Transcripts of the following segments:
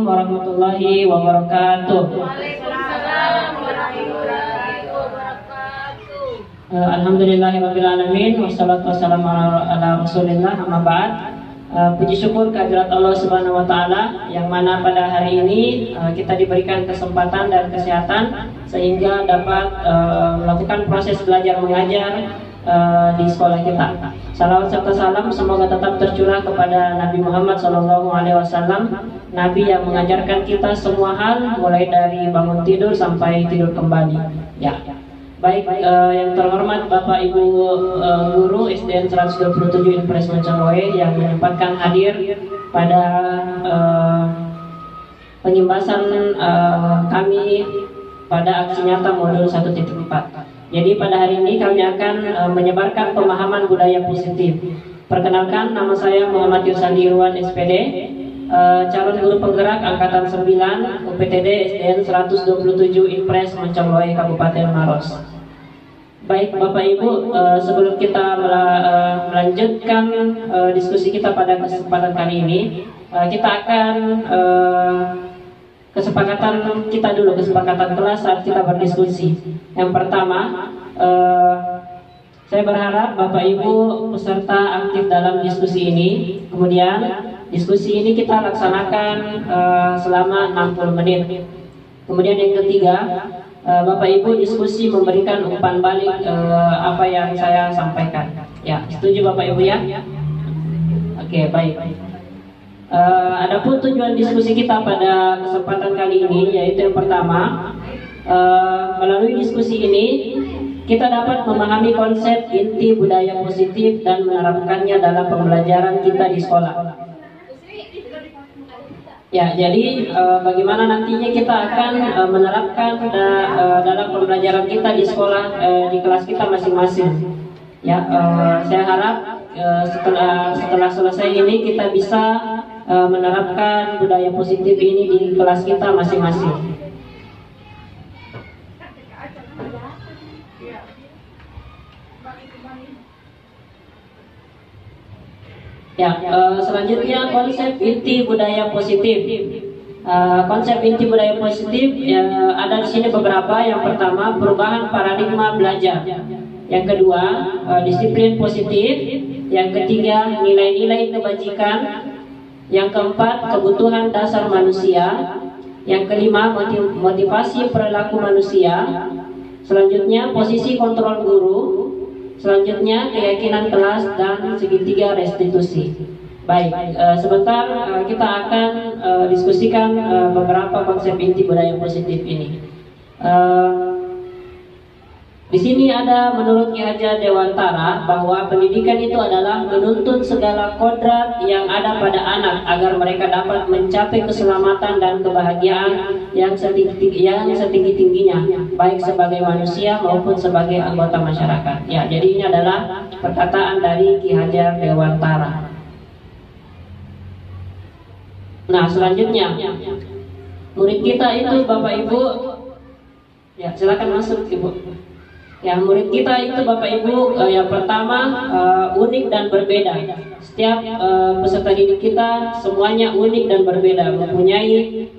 Warahmatullahi wabarakatuh. Alhamdulillahirabbil alamin wassalatu wassalamu ala Rasulillah amma ba'd. Puji syukur kehadirat Allah Subhanahu wa taala yang mana pada hari ini kita diberikan kesempatan dan kesehatan sehingga dapat melakukan proses belajar mengajar di sekolah kita. Salawat serta salam semoga tetap tercurah kepada Nabi Muhammad SAW, Nabi yang mengajarkan kita semua hal mulai dari bangun tidur sampai tidur kembali. Ya, baik yang terhormat Bapak Ibu Guru SDN 127 Impres Mencaloe yang menyempatkan hadir pada pengimbasan kami pada aksi nyata modul 1.4. Jadi pada hari ini kami akan menyebarkan pemahaman budaya positif. Perkenalkan, nama saya Muhammad Yusandi Irwan SPD, calon guru penggerak angkatan 9 UPTD SDN 127 Impres Mencaloe Kabupaten Maros. Baik Bapak Ibu, sebelum kita melanjutkan diskusi kita pada kesempatan kali ini, kita akan kesepakatan kelas saat kita berdiskusi. Yang pertama, saya berharap Bapak Ibu peserta aktif dalam diskusi ini. Kemudian diskusi ini kita laksanakan selama 60 menit. Kemudian yang ketiga, Bapak Ibu diskusi memberikan umpan balik apa yang saya sampaikan. Ya, setuju Bapak Ibu ya? Oke, baik. Adapun tujuan diskusi kita pada kesempatan kali ini yaitu yang pertama, melalui diskusi ini kita dapat memahami konsep inti budaya positif dan menerapkannya dalam pembelajaran kita di sekolah. Ya, jadi bagaimana nantinya kita akan menerapkan dalam pembelajaran kita di sekolah, di kelas kita masing-masing. Ya, saya harap setelah selesai ini kita bisa menerapkan budaya positif ini di kelas kita masing-masing. Ya, selanjutnya konsep inti budaya positif. Konsep inti budaya positif ada di sini beberapa. Yang pertama, perubahan paradigma belajar. Yang kedua, disiplin positif. Yang ketiga, nilai-nilai kebajikan. Yang keempat, kebutuhan dasar manusia. Yang kelima, motivasi perilaku manusia. Selanjutnya, posisi kontrol guru. Selanjutnya, keyakinan kelas dan segitiga restitusi. Baik, sebentar kita akan diskusikan beberapa konsep inti budaya positif ini. Di sini ada menurut Ki Hajar Dewantara bahwa pendidikan itu adalah menuntut segala kodrat yang ada pada anak agar mereka dapat mencapai keselamatan dan kebahagiaan yang setinggi-tingginya, baik sebagai manusia maupun sebagai anggota masyarakat. Ya, jadi ini adalah perkataan dari Ki Hajar Dewantara. Nah, selanjutnya murid kita itu Bapak Ibu, ya silakan masuk Ibu. Ya, murid kita itu Bapak Ibu yang pertama unik dan berbeda. Setiap peserta didik kita semuanya unik dan berbeda, mempunyai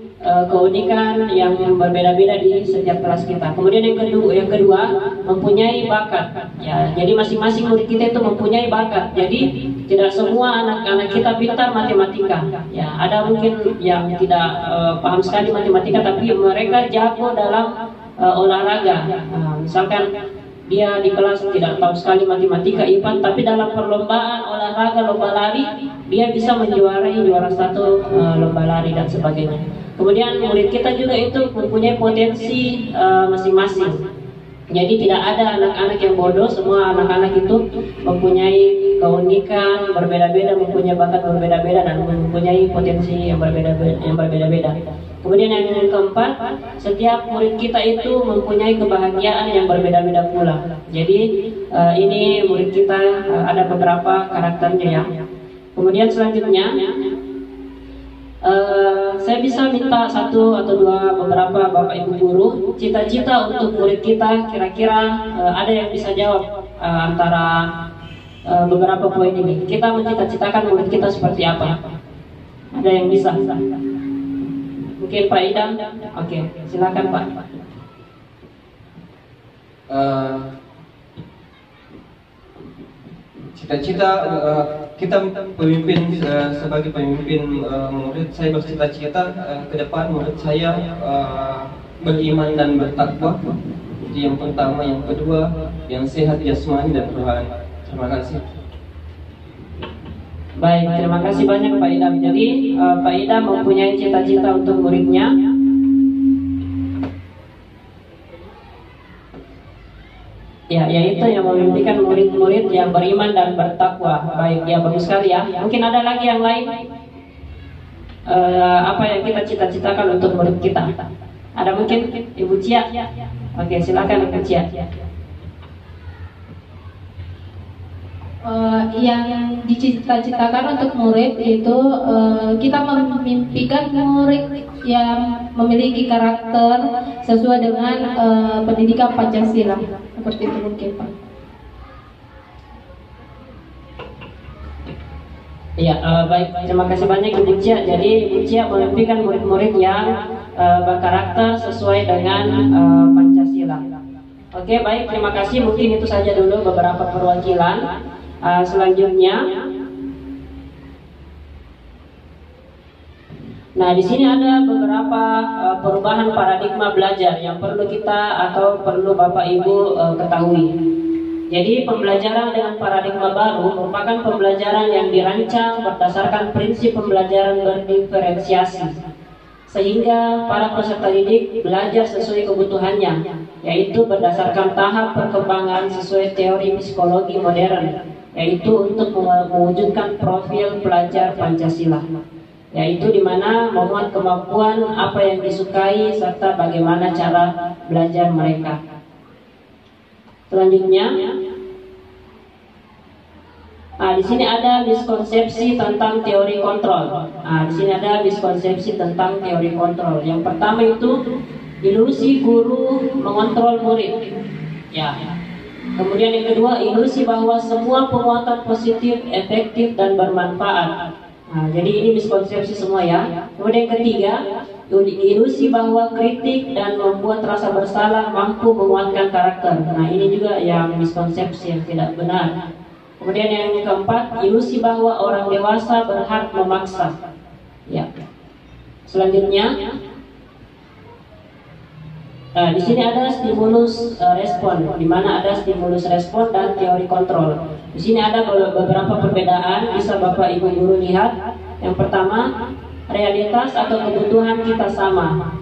keunikan yang berbeda-beda di setiap kelas kita. Kemudian yang kedua mempunyai bakat. Ya, jadi masing-masing murid kita itu mempunyai bakat. Jadi tidak semua anak-anak kita pintar matematika. Ya, ada mungkin yang tidak paham sekali matematika, tapi mereka jago dalam olahraga. Misalkan dia di kelas tidak tahu sekali matematika, IPA, tapi dalam perlombaan olahraga lomba lari dia bisa menjuarai juara satu lomba lari dan sebagainya. Kemudian murid kita juga itu mempunyai potensi masing-masing. Jadi tidak ada anak-anak yang bodoh, semua anak-anak itu mempunyai keunikan berbeda-beda, mempunyai bakat berbeda-beda dan mempunyai potensi yang berbeda-beda. Kemudian yang keempat, setiap murid kita itu mempunyai kebahagiaan yang berbeda-beda pula. Jadi ini murid kita ada beberapa karakternya ya. Kemudian selanjutnya saya bisa minta satu atau dua beberapa Bapak Ibu guru cita-cita untuk murid kita, kira-kira ada yang bisa jawab antara beberapa poin ini. Kita mencita-citakan murid kita seperti apa? Ada yang bisa? Mungkin Pak Idam? Oke, silakan Pak. Cita-cita kita pemimpin sebagai pemimpin murid, saya bercita-cita ke depan murid saya beriman dan bertakwa. Jadi yang pertama, yang kedua yang sehat jasmani dan rohani. Terima kasih. Baik, terima kasih banyak Pak Idam. Jadi Pak Idam mempunyai cita-cita untuk muridnya. Ya, yaitu yang memimpikan murid-murid yang beriman dan bertakwa. Baik, ya bagus sekali ya. Mungkin ada lagi yang lain. Apa yang kita cita-citakan untuk murid kita? Ada mungkin Ibu Cia? Oke, silakan Ibu Cia. Yang dicita-citakan untuk murid itu kita memimpikan murid yang memiliki karakter sesuai dengan pendidikan Pancasila, seperti itu mungkin Pak. Ya, baik, terima kasih banyak Ibu Cia. Jadi Ibu Cia memimpikan murid-murid yang berkarakter sesuai dengan Pancasila. Oke, baik, terima kasih. Mungkin itu saja dulu beberapa perwakilan. Selanjutnya, nah di sini ada beberapa perubahan paradigma belajar yang perlu kita atau perlu Bapak Ibu ketahui. Jadi pembelajaran dengan paradigma baru merupakan pembelajaran yang dirancang berdasarkan prinsip pembelajaran berdiferensiasi, sehingga para peserta didik belajar sesuai kebutuhannya, yaitu berdasarkan tahap perkembangan sesuai teori psikologi modern, yaitu untuk mewujudkan profil pelajar Pancasila, yaitu di mana memuat kemampuan apa yang disukai serta bagaimana cara belajar mereka. Selanjutnya, di sini ada miskonsepsi tentang teori kontrol. Di sini ada miskonsepsi tentang teori kontrol. Yang pertama itu ilusi guru mengontrol murid. Ya. Kemudian yang kedua, ilusi bahwa semua penguatan positif, efektif, dan bermanfaat. Jadi ini miskonsepsi semua ya. Kemudian yang ketiga, ilusi bahwa kritik dan membuat rasa bersalah mampu menguatkan karakter. Nah ini juga yang miskonsepsi yang tidak benar. Kemudian yang keempat, ilusi bahwa orang dewasa berhak memaksa. Ya. Selanjutnya, di sini ada stimulus respon, di mana ada stimulus respon dan teori kontrol. Di sini ada beberapa perbedaan, bisa Bapak Ibu guru lihat. Yang pertama, realitas atau kebutuhan kita sama.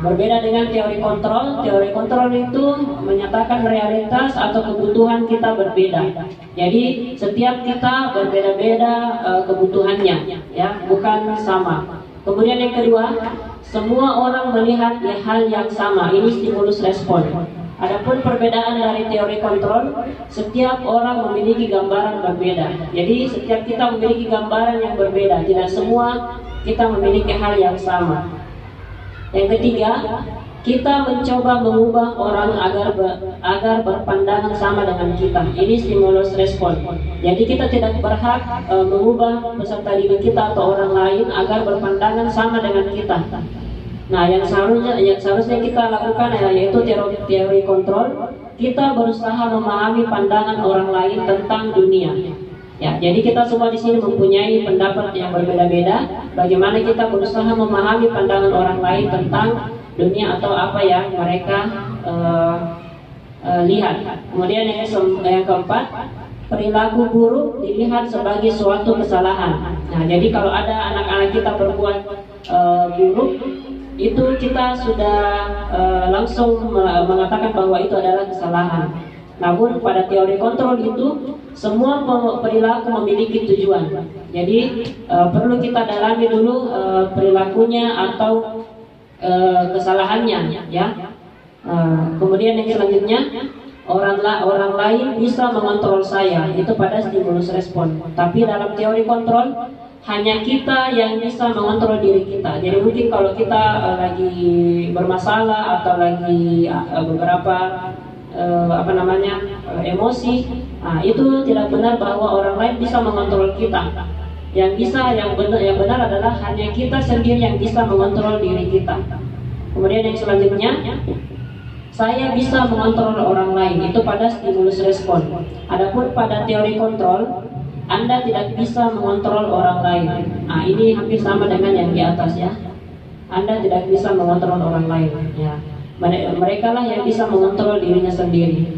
Berbeda dengan teori kontrol. Teori kontrol itu menyatakan realitas atau kebutuhan kita berbeda. Jadi setiap kita berbeda-beda kebutuhannya, ya, bukan sama. Kemudian yang kedua, semua orang melihat hal yang sama. Ini stimulus respon. Adapun perbedaan dari teori kontrol, setiap orang memiliki gambaran berbeda. Jadi setiap kita memiliki gambaran yang berbeda. Tidak semua kita memiliki hal yang sama. Yang ketiga, kita mencoba mengubah orang agar berpandangan sama dengan kita. Ini stimulus respon. Jadi kita tidak berhak mengubah peserta didik kita atau orang lain agar berpandangan sama dengan kita. Nah, yang seharusnya kita lakukan yaitu teori kontrol. Kita berusaha memahami pandangan orang lain tentang dunia. Ya, jadi kita semua di sini mempunyai pendapat yang berbeda-beda. Bagaimana kita berusaha memahami pandangan orang lain tentang dunia atau apa yang mereka lihat. Kemudian yang keempat, perilaku buruk dilihat sebagai suatu kesalahan. Nah, jadi kalau ada anak-anak kita berbuat buruk, itu kita sudah langsung mengatakan bahwa itu adalah kesalahan. Namun pada teori kontrol itu semua perilaku memiliki tujuan. Jadi perlu kita dalami dulu perilakunya atau kesalahannya, ya. Kemudian yang selanjutnya, orang lain bisa mengontrol saya, itu pada stimulus respon. Tapi dalam teori kontrol hanya kita yang bisa mengontrol diri kita. Jadi mungkin kalau kita lagi bermasalah atau lagi beberapa emosi, itu tidak benar bahwa orang lain bisa mengontrol kita. Yang benar adalah hanya kita sendiri yang bisa mengontrol diri kita. Kemudian yang selanjutnya, saya bisa mengontrol orang lain, itu pada stimulus respon. Adapun pada teori kontrol, Anda tidak bisa mengontrol orang lain. Nah, ini hampir sama dengan yang di atas, ya. Anda tidak bisa mengontrol orang lain, ya. Mereka lah yang bisa mengontrol dirinya sendiri.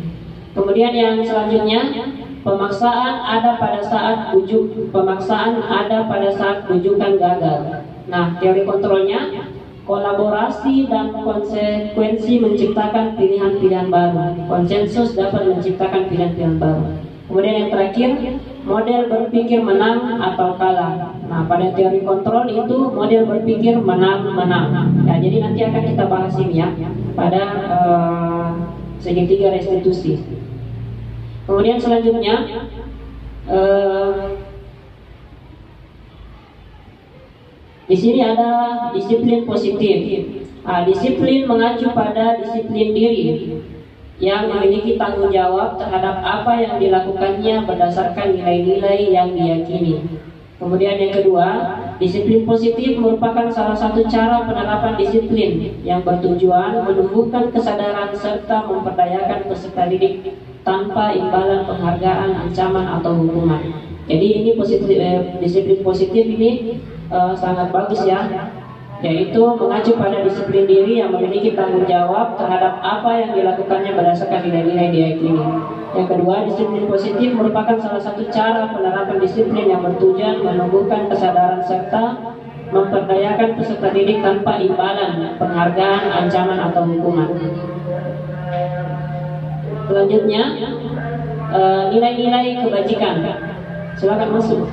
Kemudian yang selanjutnya, pemaksaan ada pada saat bujukan gagal. Nah, teori kontrolnya, kolaborasi dan konsekuensi menciptakan pilihan-pilihan baru. Konsensus dapat menciptakan pilihan-pilihan baru. Kemudian yang terakhir, model berpikir menang atau kalah. Nah, pada teori kontrol itu model berpikir menang-menang. Ya, jadi nanti akan kita bahas ini, ya, pada segitiga restitusi. Kemudian selanjutnya, di sini ada disiplin positif. Disiplin mengacu pada disiplin diri yang memiliki tanggung jawab terhadap apa yang dilakukannya berdasarkan nilai-nilai yang diyakini. Kemudian yang kedua, disiplin positif merupakan salah satu cara penerapan disiplin yang bertujuan menumbuhkan kesadaran serta memperdayakan peserta didik tanpa imbalan penghargaan, ancaman atau hukuman. Jadi ini disiplin positif ini sangat bagus, ya, yaitu mengacu pada disiplin diri yang memiliki tanggung jawab terhadap apa yang dilakukannya berdasarkan nilai-nilai diyakini. Yang kedua, disiplin positif merupakan salah satu cara penerapan disiplin yang bertujuan menumbuhkan kesadaran serta memperdayakan peserta didik tanpa imbalan, penghargaan, ancaman atau hukuman. Selanjutnya, nilai-nilai kebajikan. Silakan masuk.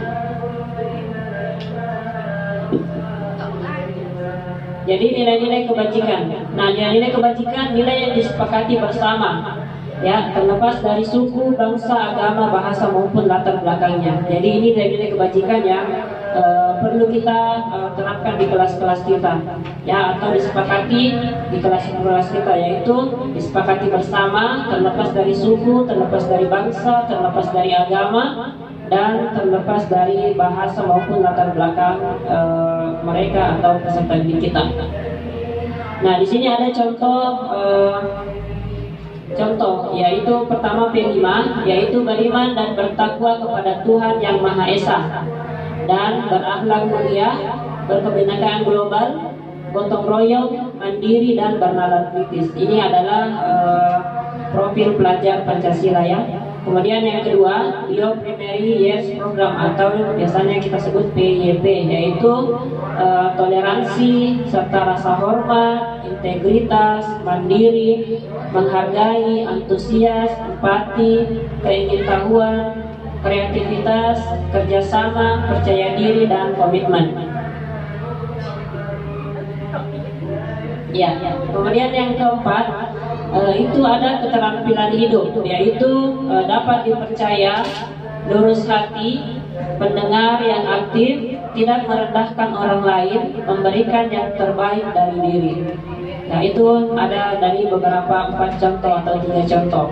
Jadi nilai-nilai kebajikan. Nah, nilai-nilai kebajikan nilai yang disepakati bersama, ya, terlepas dari suku, bangsa, agama, bahasa maupun latar belakangnya. Jadi ini nilai-nilai kebajikan yang perlu kita terapkan di kelas-kelas kita, ya, atau disepakati di kelas-kelas kita, yaitu disepakati bersama, terlepas dari suku, terlepas dari bangsa, terlepas dari agama, dan terlepas dari bahasa maupun latar belakang mereka atau peserta didik kita. Nah, di sini ada contoh, yaitu pertama P5, yaitu beriman dan bertakwa kepada Tuhan yang Maha Esa dan berakhlak mulia, berkebinekaan global, gotong royong, mandiri dan bernalar kritis. Ini adalah profil pelajar Pancasila, ya. Kemudian yang kedua, Your Primary Years Program atau biasanya kita sebut PYP, yaitu toleransi serta rasa hormat, integritas, mandiri, menghargai, antusias, empati, keingintahuan, kreativitas, kerjasama, percaya diri, dan komitmen. Ya, kemudian yang keempat, itu ada keterampilan hidup, yaitu dapat dipercaya, lurus hati, pendengar yang aktif, tidak merendahkan orang lain, memberikan yang terbaik dari diri. Nah, itu ada dari beberapa 4 contoh atau 3 contoh.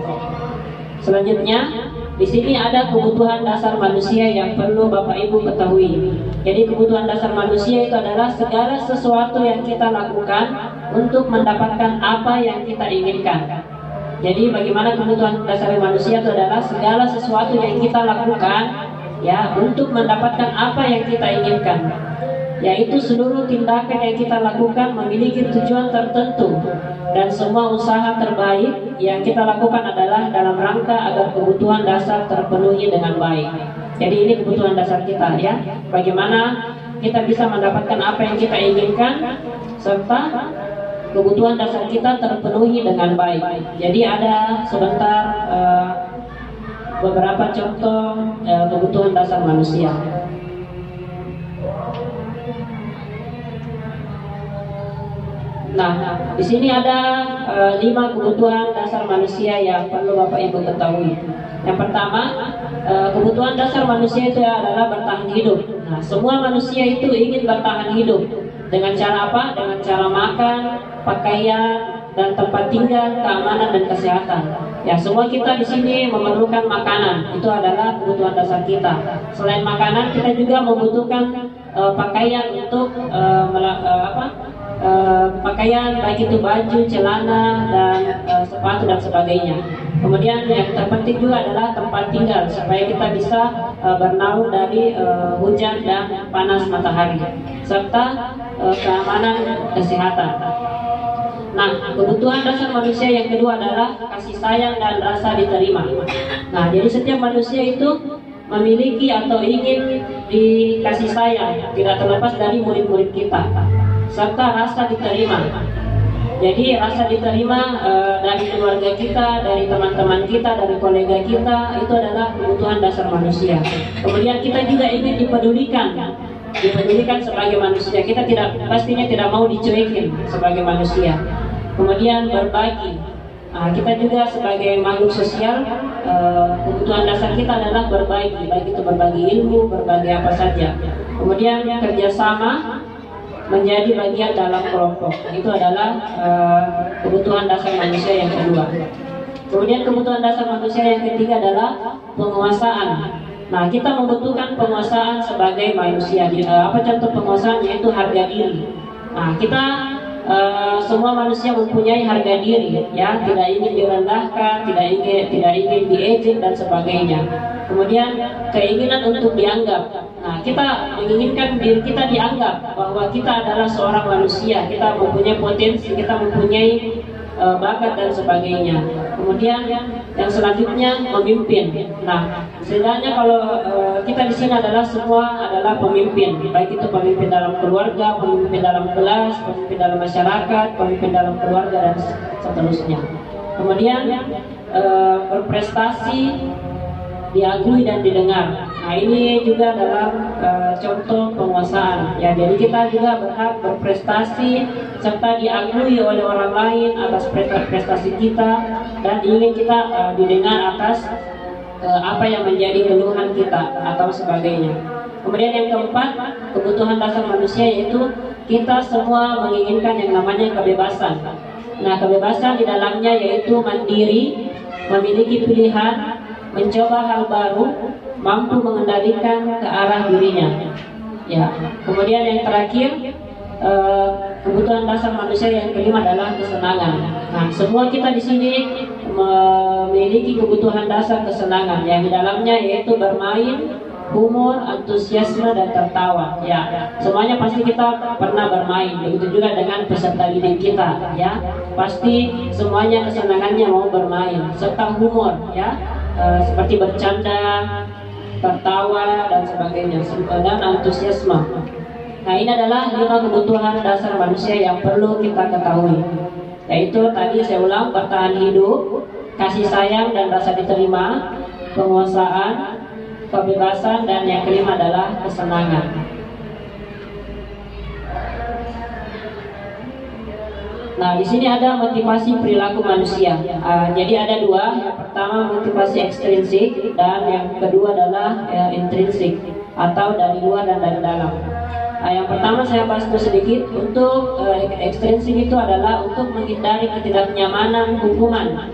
Selanjutnya, di sini ada kebutuhan dasar manusia yang perlu Bapak Ibu ketahui. Jadi kebutuhan dasar manusia itu adalah segala sesuatu yang kita lakukan untuk mendapatkan apa yang kita inginkan. Jadi bagaimana kebutuhan dasar manusia itu adalah segala sesuatu yang kita lakukan ya untuk mendapatkan apa yang kita inginkan. Yaitu seluruh tindakan yang kita lakukan memiliki tujuan tertentu dan semua usaha terbaik yang kita lakukan adalah dalam rangka agar kebutuhan dasar terpenuhi dengan baik. Jadi ini kebutuhan dasar kita ya. Bagaimana kita bisa mendapatkan apa yang kita inginkan serta kebutuhan dasar kita terpenuhi dengan baik. Jadi ada sebentar beberapa contoh kebutuhan dasar manusia. Nah, di sini ada 5 kebutuhan dasar manusia yang perlu Bapak Ibu ketahui. Yang pertama, kebutuhan dasar manusia itu adalah bertahan hidup. Nah, semua manusia itu ingin bertahan hidup. Dengan cara apa? Dengan cara makan, pakaian, dan tempat tinggal, keamanan dan kesehatan. Ya, semua kita di sini memerlukan makanan. Itu adalah kebutuhan dasar kita. Selain makanan, kita juga membutuhkan pakaian untuk pakaian, baik itu baju, celana, dan sepatu dan sebagainya. Kemudian yang terpenting juga adalah tempat tinggal supaya kita bisa bernaung dari hujan dan panas matahari, serta keamanan kesehatan. Nah, kebutuhan dasar manusia yang kedua adalah kasih sayang dan rasa diterima. Nah, jadi setiap manusia itu memiliki atau ingin dikasih sayang, tidak terlepas dari murid-murid kita, serta rasa diterima. Jadi rasa diterima dari keluarga kita, dari teman-teman kita, dari kolega kita, itu adalah kebutuhan dasar manusia. Kemudian kita juga ingin dipedulikan sebagai manusia. Kita pastinya tidak mau dicuekin sebagai manusia. Kemudian berbagi. Kita juga sebagai makhluk sosial, kebutuhan dasar kita adalah berbagi, baik itu berbagi ilmu, berbagi apa saja. Kemudian kerjasama, menjadi bagian dalam kelompok. Itu adalah kebutuhan dasar manusia yang kedua. Kemudian kebutuhan dasar manusia yang ketiga adalah penguasaan. Nah, kita membutuhkan penguasaan sebagai manusia. Apa contoh penguasaan? Yaitu harga diri. Nah, kita semua manusia mempunyai harga diri, ya, tidak ingin direndahkan, tidak ingin diejek dan sebagainya. Kemudian keinginan untuk dianggap. Nah, kita menginginkan diri kita dianggap bahwa kita adalah seorang manusia, kita mempunyai potensi, kita mempunyai bakat dan sebagainya. Kemudian yang selanjutnya memimpin. Nah, sebenarnya kalau kita di sini semua adalah pemimpin, baik itu pemimpin dalam keluarga, pemimpin dalam kelas, pemimpin dalam masyarakat, pemimpin dalam keluarga dan seterusnya. Kemudian berprestasi, diakui dan didengar. Nah, ini juga dalam contoh penguasaan. Ya, jadi kita juga berhak berprestasi serta diakui oleh orang lain atas prestasi kita dan ingin kita didengar atas apa yang menjadi keluhan kita atau sebagainya. Kemudian yang keempat, kebutuhan dasar manusia yaitu kita semua menginginkan yang namanya kebebasan. Nah, kebebasan di dalamnya yaitu mandiri, memiliki pilihan, mencoba hal baru, mampu mengendalikan ke arah dirinya. Ya, kemudian yang terakhir, kebutuhan dasar manusia yang kelima adalah kesenangan. Nah, semua kita di sini memiliki kebutuhan dasar kesenangan yang di dalamnya yaitu bermain, humor, antusiasme dan tertawa. Ya, semuanya pasti kita pernah bermain. Begitu juga dengan peserta didik kita. Ya, pasti semuanya kesenangannya mau bermain serta humor. Ya. Seperti bercanda, tertawa dan sebagainya, dan antusiasme. Nah, ini adalah 5 kebutuhan dasar manusia yang perlu kita ketahui. Yaitu tadi saya ulang, bertahan hidup, kasih sayang dan rasa diterima, penguasaan, kebebasan, dan yang kelima adalah kesenangan. Nah, di sini ada motivasi perilaku manusia. Jadi ada 2. Yang pertama motivasi ekstrinsik dan yang kedua adalah intrinsik atau dari luar dan dari dalam. Yang pertama saya bahas dulu sedikit. Untuk ekstensif itu adalah untuk menghindari ketidaknyamanan hukuman,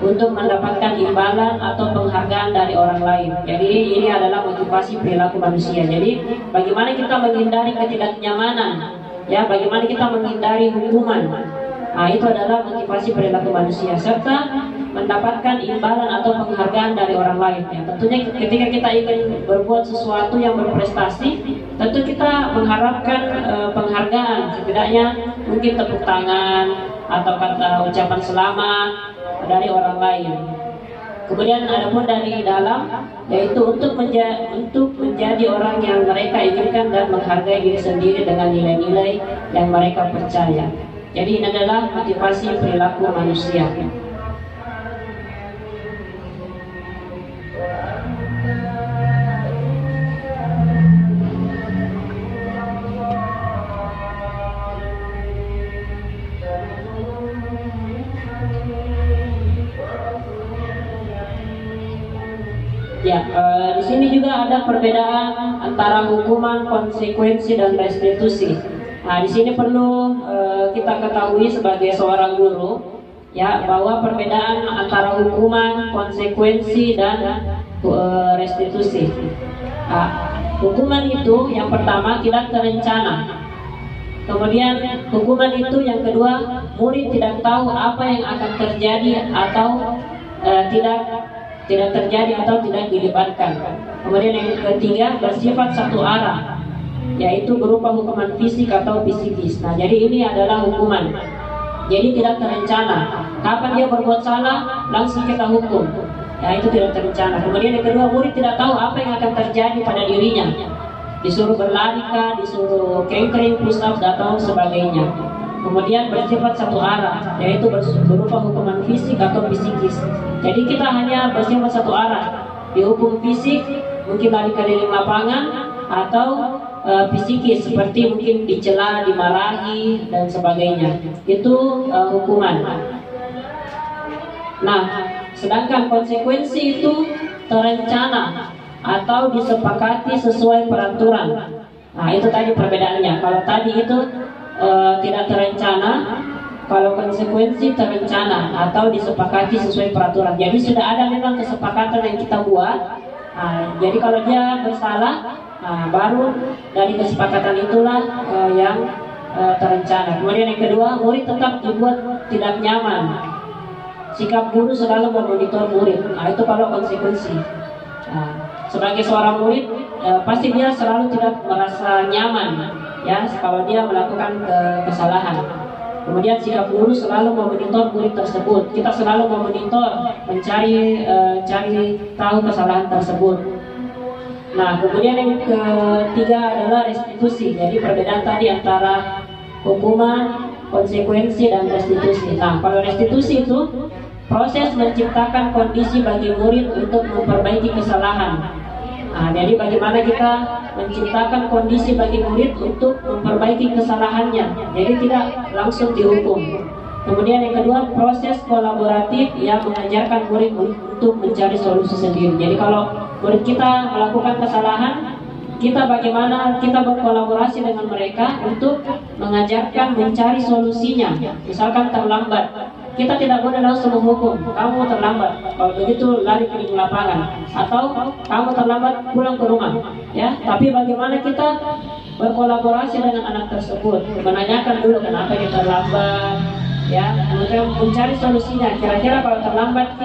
untuk mendapatkan imbalan atau penghargaan dari orang lain. Jadi ini adalah motivasi perilaku manusia. Jadi bagaimana kita menghindari ketidaknyamanan, ya, bagaimana kita menghindari hukuman. Itu adalah motivasi perilaku manusia, serta mendapatkan imbalan atau penghargaan dari orang lain. Ya, tentunya ketika kita ingin berbuat sesuatu yang berprestasi, tentu kita mengharapkan penghargaan, setidaknya mungkin tepuk tangan atau kata ucapan selamat dari orang lain. Kemudian ada pun dari dalam, yaitu untuk menjadi orang yang mereka inginkan dan menghargai diri sendiri dengan nilai-nilai yang mereka percaya. Jadi ini adalah motivasi perilaku manusia. Ya, di sini juga ada perbedaan antara hukuman, konsekuensi, dan restitusi. Di sini perlu kita ketahui sebagai seorang guru, ya, bahwa perbedaan antara hukuman, konsekuensi, dan restitusi. Hukuman itu yang pertama tidak terencana. Kemudian hukuman itu yang kedua, murid tidak tahu apa yang akan terjadi atau tidak terjadi atau tidak dilibatkan. Kemudian yang ketiga, bersifat satu arah, yaitu berupa hukuman fisik atau psikis. Jadi ini adalah hukuman. Jadi tidak terencana. Kapan dia berbuat salah, langsung kita hukum. Ya, itu tidak terencana. Kemudian yang kedua, murid tidak tahu apa yang akan terjadi pada dirinya. Disuruh berlari kah, disuruh kengkring, push up, atau sebagainya. Kemudian bersifat satu arah, yaitu berupa hukuman fisik atau psikis. Jadi kita hanya bersifat satu arah. Dihukum fisik, mungkin lari keliling lapangan, atau psikis seperti mungkin dicela, dimarahi, dan sebagainya. Itu hukuman. Nah, sedangkan konsekuensi itu terencana atau disepakati sesuai peraturan. Itu tadi perbedaannya. Kalau tadi itu tidak terencana, kalau konsekuensi terencana atau disepakati sesuai peraturan. Jadi sudah ada memang kesepakatan yang kita buat. Jadi kalau dia bersalah, baru dari kesepakatan itulah yang terencana. Kemudian yang kedua, murid tetap dibuat tidak nyaman. Sikap guru selalu memonitor murid. Itu kalau konsekuensi. Sebagai seorang murid, pasti dia selalu tidak merasa nyaman, ya, kalau dia melakukan kesalahan. Kemudian sikap guru selalu memonitor murid tersebut. Kita selalu memonitor, mencari tahu kesalahan tersebut. Nah, kemudian yang ketiga adalah restitusi. Jadi perbedaan tadi antara hukuman, konsekuensi, dan restitusi. Nah, kalau restitusi itu proses menciptakan kondisi bagi murid untuk memperbaiki kesalahan. Jadi bagaimana kita menciptakan kondisi bagi murid untuk memperbaiki kesalahannya. Jadi tidak langsung dihukum. Kemudian yang kedua, proses kolaboratif yang mengajarkan murid untuk mencari solusi sendiri. Jadi kalau murid kita melakukan kesalahan, kita bagaimana kita berkolaborasi dengan mereka untuk mengajarkan mencari solusinya. Misalkan terlambat, kita tidak boleh langsung menghukum, kamu terlambat, kalau begitu lari ke lapangan, atau kamu terlambat pulang ke rumah, ya. Tapi bagaimana kita berkolaborasi dengan anak tersebut, menanyakan dulu kenapa dia terlambat, ya, kemudian mencari solusinya. Kira-kira kalau terlambat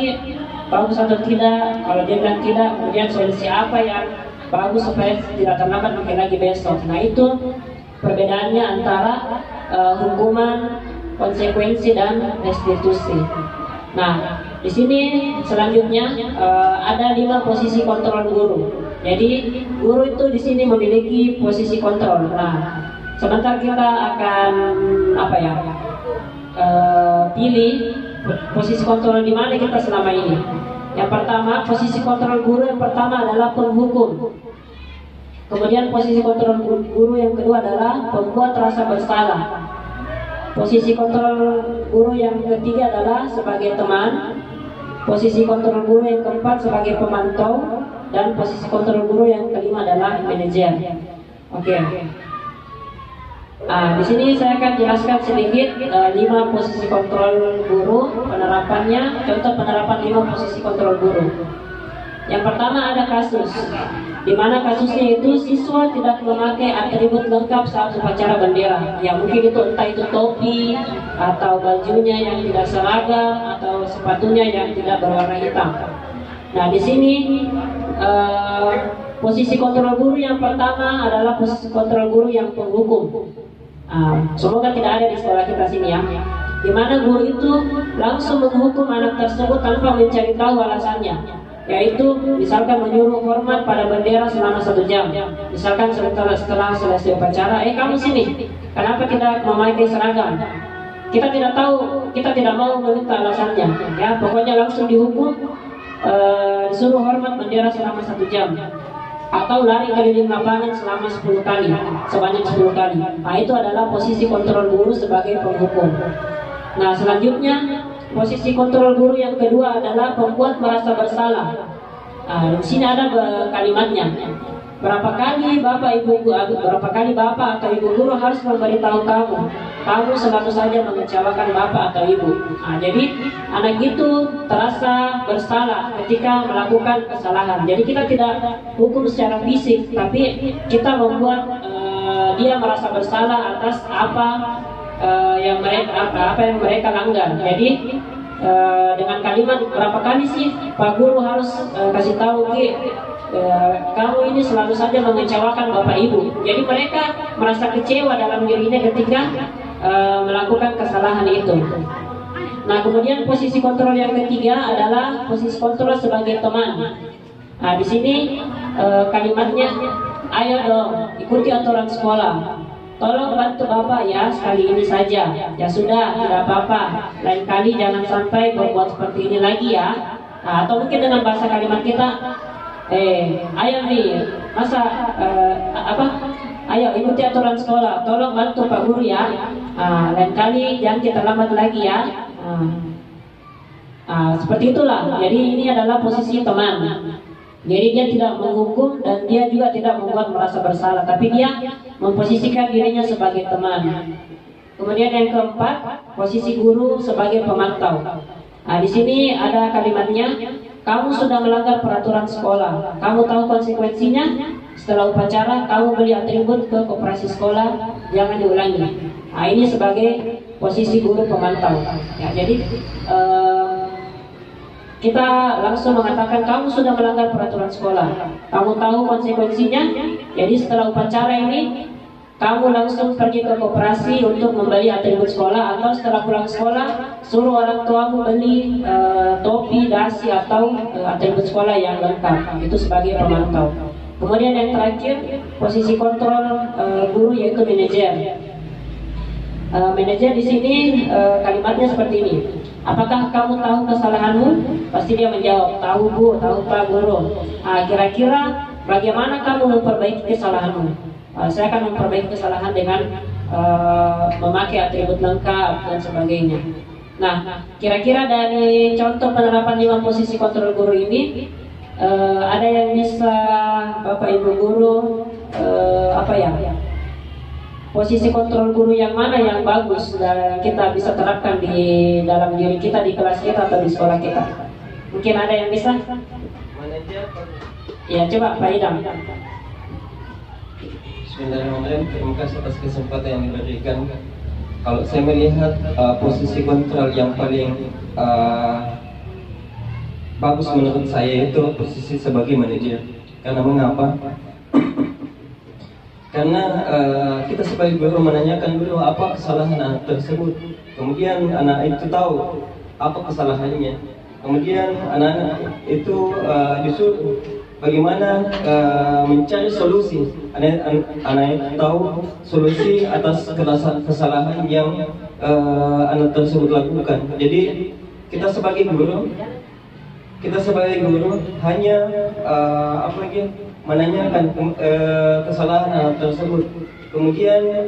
bagus atau tidak? Kalau dia bilang tidak, kemudian solusi apa yang bagus supaya tidak terlambat mungkin lagi besok. Nah, itu perbedaannya antara hukuman, konsekuensi, dan restitusi. Nah, di sini selanjutnya ada 5 posisi kontrol guru. Jadi guru itu di sini memiliki posisi kontrol. Nah, sebentar kita akan pilih posisi kontrol di mana kita selama ini. Yang pertama, posisi kontrol guru yang pertama adalah penghukum. Kemudian posisi kontrol guru yang kedua adalah pembuat rasa bersalah. Posisi kontrol guru yang ketiga adalah sebagai teman. Posisi kontrol guru yang keempat sebagai pemantau. Dan posisi kontrol guru yang kelima adalah manajer. Oke. Di sini saya akan jelaskan sedikit 5 posisi kontrol guru, penerapannya, contoh penerapan 5 posisi kontrol guru. Yang pertama ada kasus, di mana kasusnya itu siswa tidak memakai atribut lengkap saat upacara bendera. Ya mungkin itu entah itu topi atau bajunya yang tidak seragam atau sepatunya yang tidak berwarna hitam. Nah di sini posisi kontrol guru yang pertama adalah posisi kontrol guru yang penghukum. Semoga tidak ada di sekolah kita sini ya, di mana guru itu langsung menghukum anak tersebut tanpa mencari tahu alasannya, yaitu misalkan menyuruh hormat pada bendera selama 1 jam. Misalkan setelah selesai upacara, kamu sini, kenapa tidak memakai seragam? Kita tidak tahu, kita tidak mau meminta alasannya, ya pokoknya langsung dihukum, disuruh hormat bendera selama 1 jam. Atau lari keliling lapangan selama 10 kali, sebanyak 10 kali. Nah itu adalah posisi kontrol guru sebagai penghukum. Nah selanjutnya posisi kontrol guru yang kedua adalah membuat merasa bersalah. Di sini ada kalimatnya. Berapa kali bapak atau ibu guru harus memberitahu kamu selalu saja mengecewakan bapak atau ibu. Jadi anak itu terasa bersalah ketika melakukan kesalahan. Jadi kita tidak hukum secara fisik, tapi kita membuat dia merasa bersalah atas apa yang mereka langgar. Jadi dengan kalimat berapa kali sih Pak Guru harus kasih tahu kamu ini selalu saja mengecewakan bapak ibu. Jadi mereka merasa kecewa dalam dirinya ketika melakukan kesalahan itu. Nah kemudian posisi kontrol yang ketiga adalah posisi kontrol sebagai teman. Nah di sini kalimatnya, ayo dong ikuti aturan sekolah, tolong bantu bapak ya sekali ini saja. Ya sudah, tidak apa-apa, lain kali jangan sampai berbuat seperti ini lagi ya. Atau mungkin dengan bahasa kalimat kita, ayo nih, ayo ikuti aturan sekolah, tolong bantu Pak Guru ya. Lain kali jangan kita lambat lagi ya. Seperti itulah. Jadi ini adalah posisi teman. Jadi dia tidak menghukum dan dia juga tidak membuat merasa bersalah, tapi dia memposisikan dirinya sebagai teman. Kemudian yang keempat, posisi guru sebagai pemantau. Di sini ada kalimatnya, kamu sudah melanggar peraturan sekolah, kamu tahu konsekuensinya. Setelah upacara kamu beli atribut ke koperasi sekolah, jangan diulangi. Ini sebagai posisi guru pemantau. Ya, jadi kita langsung mengatakan kamu sudah melanggar peraturan sekolah, kamu tahu konsekuensinya. Jadi setelah upacara ini kamu langsung pergi ke koperasi untuk membeli atribut sekolah, atau setelah pulang sekolah suruh orang tuamu beli topi, dasi atau atribut sekolah yang lengkap. Itu sebagai pemantau. Kemudian yang terakhir, posisi kontrol guru yaitu manajer. Manajer di sini kalimatnya seperti ini. Apakah kamu tahu kesalahanmu? Pasti dia menjawab, tahu Bu, tahu Pak Guru. Kira-kira bagaimana kamu memperbaiki kesalahanmu? Saya akan memperbaiki kesalahan dengan memakai atribut lengkap dan sebagainya. Nah, kira-kira dari contoh penerapan 5 posisi kontrol guru ini, ada yang bisa Bapak Ibu Guru posisi kontrol guru yang mana yang bagus dan kita bisa terapkan di dalam diri kita, di kelas kita atau di sekolah kita? Mungkin ada yang bisa? Ya, coba Pak Idam. Bismillahirrahmanirrahim. Terima kasih atas kesempatan yang diberikan. Kalau saya melihat posisi kontrol yang paling bagus menurut saya itu posisi sebagai manajer. Karena mengapa? Karena kita sebagai guru menanyakan dulu apa kesalahan anak tersebut. Kemudian anak itu tahu apa kesalahannya. Kemudian anak-anak itu disuruh bagaimana mencari solusi. Anak tahu solusi atas kesalahan yang anak tersebut lakukan. Jadi kita sebagai guru hanya menanyakan kesalahan anak tersebut. Kemudian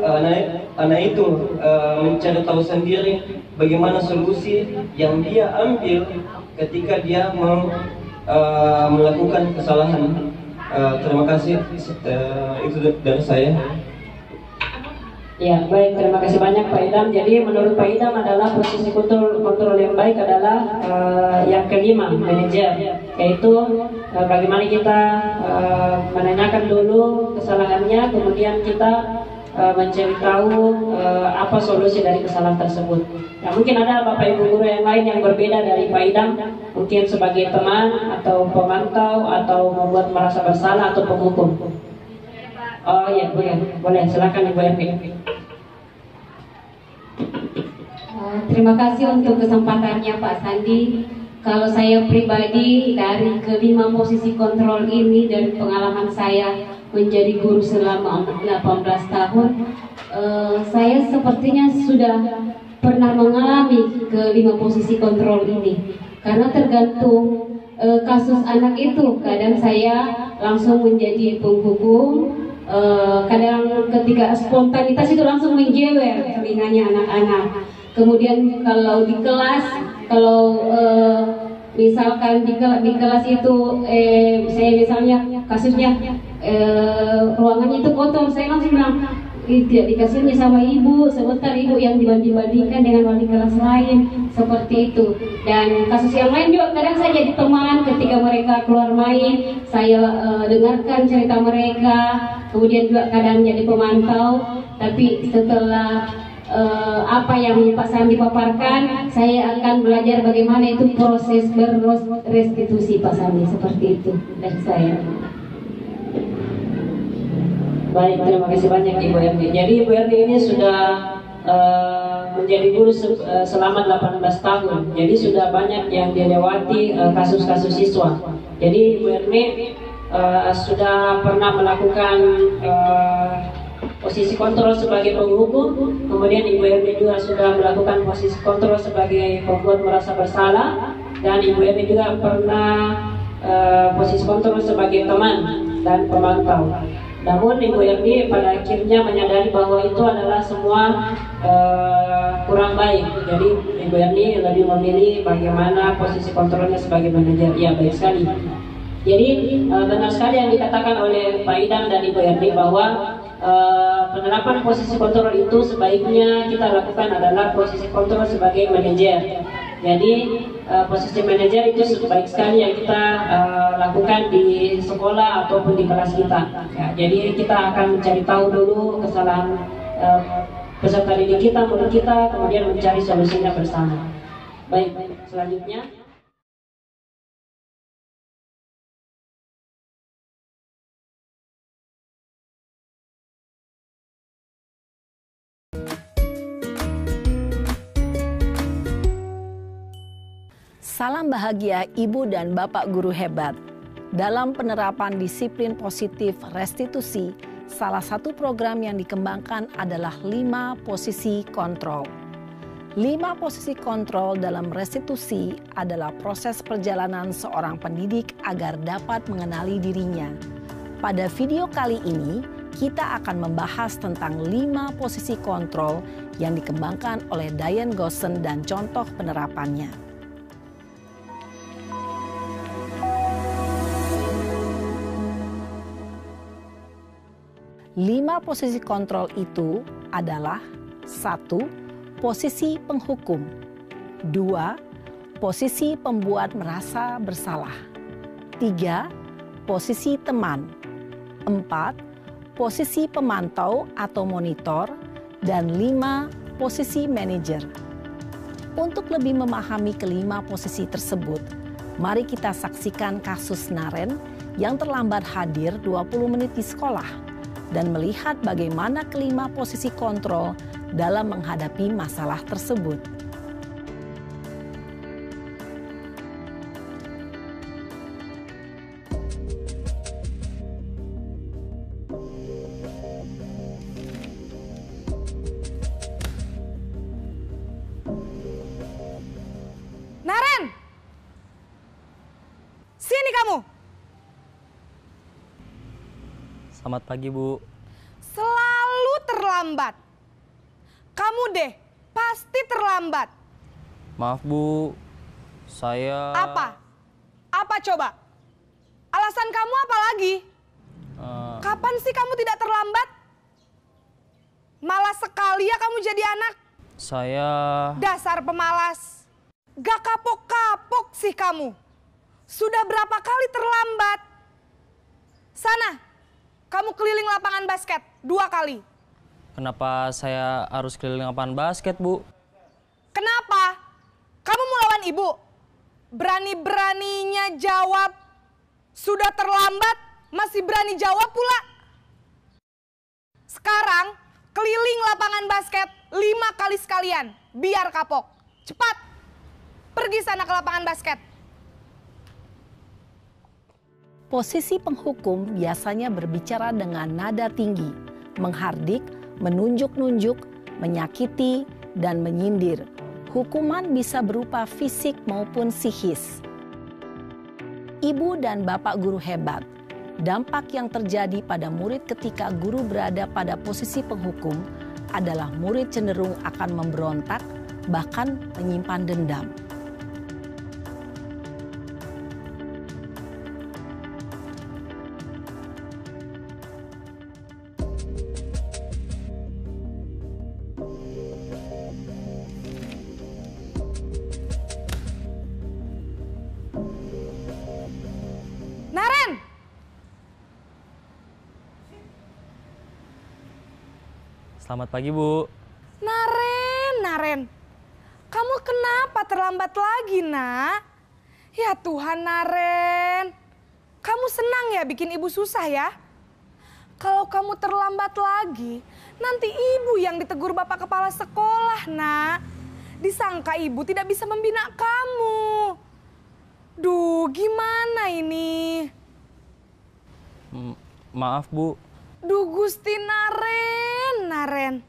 anak itu mencari tahu sendiri bagaimana solusi yang dia ambil ketika dia melakukan kesalahan. Terima kasih, itu dari saya. Ya, baik, terima kasih banyak Pak Idam. Jadi menurut Pak Idam adalah posisi kontrol yang baik adalah yang kelima, manajer, yaitu bagaimana kita menanyakan dulu kesalahannya, kemudian kita mencari tahu apa solusi dari kesalahan tersebut. Nah, mungkin ada Bapak Ibu guru yang lain yang berbeda dari Pak Idam, mungkin sebagai teman atau pemantau atau membuat merasa bersalah atau penghukum. Oh iya, boleh, silakan Ibu Ermi. Terima kasih untuk kesempatannya Pak Sandi. Kalau saya pribadi dari kelima posisi kontrol ini dan pengalaman saya menjadi guru selama 18 tahun, saya sepertinya sudah pernah mengalami kelima posisi kontrol ini. Karena tergantung kasus anak itu, kadang saya langsung menjadi penghukum, kadang ketika spontanitas itu langsung menjewer telinganya anak-anak. Kemudian kalau di kelas, kalau misalkan di kelas itu saya misalnya kasusnya ruangannya itu kotor, saya langsung bilang tidak dikasihnya sama ibu, sebentar ibu yang dibanding-bandingkan dengan wali kelas lain, seperti itu. Dan kasus yang lain juga kadang saya jadi teman ketika mereka keluar main, saya dengarkan cerita mereka, kemudian juga kadang jadi pemantau. Tapi setelah apa yang Pak Sandi paparkan, saya akan belajar bagaimana itu proses berrestitusi Pak Sandi, seperti itu dari saya. Baik, terima kasih banyak Ibu Erni. Jadi Ibu Erni ini sudah menjadi guru selama 18 tahun. Jadi sudah banyak yang dilewati kasus-kasus siswa. Jadi Ibu Erni sudah pernah melakukan posisi kontrol sebagai penghukum, kemudian Ibu Erni juga sudah melakukan posisi kontrol sebagai pembuat merasa bersalah, dan Ibu Erni juga pernah posisi kontrol sebagai teman dan pemantau. Namun Ibu Erni pada akhirnya menyadari bahwa itu adalah semua kurang baik. Jadi Ibu Erni lebih memilih bagaimana posisi kontrolnya sebagai manajer. Ya, baik sekali. Jadi benar sekali yang dikatakan oleh Pak Idam dan Ibu Erni bahwa penerapan posisi kontrol itu sebaiknya kita lakukan adalah posisi kontrol sebagai manajer. Jadi posisi manajer itu baik sekali yang kita lakukan di sekolah ataupun di kelas kita. Ya, jadi kita akan mencari tahu dulu kesalahan peserta didik kita, murid kita, kemudian mencari solusinya bersama. Baik, selanjutnya. Salam bahagia Ibu dan Bapak guru hebat. Dalam penerapan disiplin positif restitusi, salah satu program yang dikembangkan adalah 5 posisi kontrol. 5 posisi kontrol dalam restitusi adalah proses perjalanan seorang pendidik agar dapat mengenali dirinya. Pada video kali ini, kita akan membahas tentang 5 posisi kontrol yang dikembangkan oleh Diane Goossen dan contoh penerapannya. 5 posisi kontrol itu adalah 1. Posisi penghukum, 2. Posisi pembuat merasa bersalah, 3. Posisi teman, 4. Posisi pemantau atau monitor, dan 5. Posisi manajer. Untuk lebih memahami kelima posisi tersebut, mari kita saksikan kasus Naren yang terlambat hadir 20 menit di sekolah dan melihat bagaimana kelima posisi kontrol dalam menghadapi masalah tersebut. Naren! Sini kamu! Selamat pagi, Bu. Selalu terlambat. Kamu deh, pasti terlambat. Maaf, Bu. Saya... Apa? Apa coba? Alasan kamu apa lagi? Kapan sih kamu tidak terlambat? Malas sekali ya kamu jadi anak. Saya... Dasar pemalas. Gak kapok-kapok sih kamu. Sudah berapa kali terlambat? Sana, kamu keliling lapangan basket 2 kali. Kenapa saya harus keliling lapangan basket, Bu? Kenapa? Kamu mau lawan ibu? Berani-beraninya jawab. Sudah terlambat, masih berani jawab pula. Sekarang, keliling lapangan basket 5 kali sekalian. Biar kapok. Cepat, pergi sana ke lapangan basket. Posisi penghukum biasanya berbicara dengan nada tinggi, menghardik, menunjuk-nunjuk, menyakiti, dan menyindir. Hukuman bisa berupa fisik maupun psikis. Ibu dan bapak guru hebat. Dampak yang terjadi pada murid ketika guru berada pada posisi penghukum adalah murid cenderung akan memberontak, bahkan menyimpan dendam. Naren! Selamat pagi, Bu. Naren. Kamu kenapa terlambat lagi, nak? Ya Tuhan, Naren. Kamu senang ya bikin ibu susah ya? Kalau kamu terlambat lagi, nanti ibu yang ditegur bapak kepala sekolah, nak. Disangka ibu tidak bisa membina kamu. Duh, gimana ini? Maaf, Bu. Duh, Gusti Naren.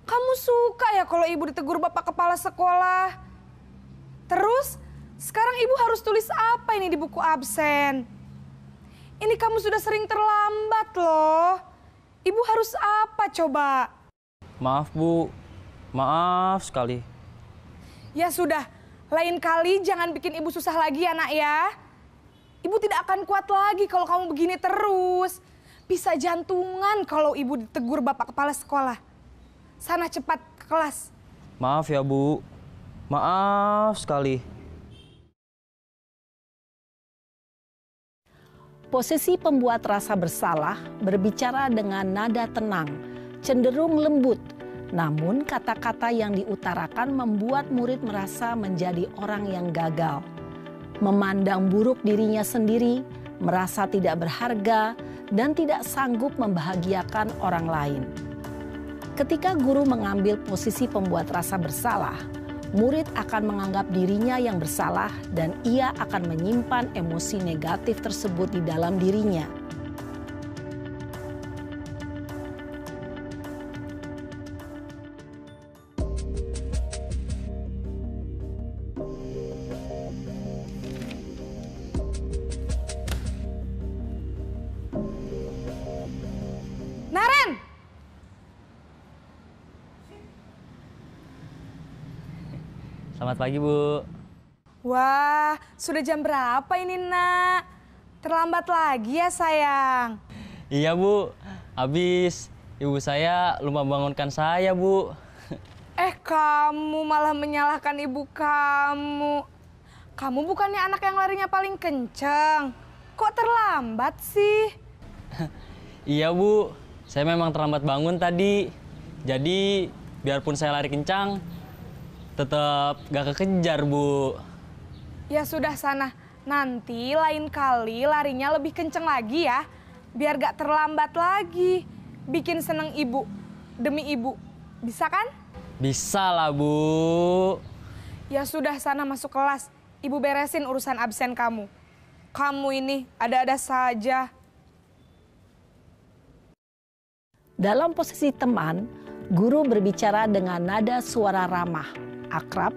Kamu suka ya kalau ibu ditegur bapak kepala sekolah? Terus, sekarang ibu harus tulis apa ini di buku absen? Ini kamu sudah sering terlambat loh. Ibu harus apa coba? Maaf, Bu. Maaf sekali. Ya sudah, lain kali jangan bikin ibu susah lagi ya, nak ya. Ibu tidak akan kuat lagi kalau kamu begini terus. Bisa jantungan kalau ibu ditegur bapak kepala sekolah. Sana cepat ke kelas. Maaf ya, Bu. Maaf sekali. Posisi pembuat rasa bersalah berbicara dengan nada tenang, cenderung lembut. Namun kata-kata yang diutarakan membuat murid merasa menjadi orang yang gagal. Memandang buruk dirinya sendiri, merasa tidak berharga, dan tidak sanggup membahagiakan orang lain. Ketika guru mengambil posisi pembuat rasa bersalah, murid akan menganggap dirinya yang bersalah dan ia akan menyimpan emosi negatif tersebut di dalam dirinya. Naren! Selamat pagi, Bu. Wah, sudah jam berapa ini, nak? Terlambat lagi ya, sayang. Iya, Bu. Habis ibu saya lupa bangunkan saya, Bu. Kamu malah menyalahkan ibu kamu. Kamu bukannya anak yang larinya paling kenceng. Kok terlambat sih? Iya, Bu. Saya memang terlambat bangun tadi. Jadi, biarpun saya lari kencang, tetap gak kekejar, Bu. Ya sudah sana, nanti lain kali larinya lebih kenceng lagi ya. Biar gak terlambat lagi. Bikin seneng ibu, demi ibu. Bisa kan? Bisa lah, Bu. Ya sudah sana masuk kelas. Ibu beresin urusan absen kamu. Kamu ini ada-ada saja. Dalam posisi teman, guru berbicara dengan nada suara ramah, akrab,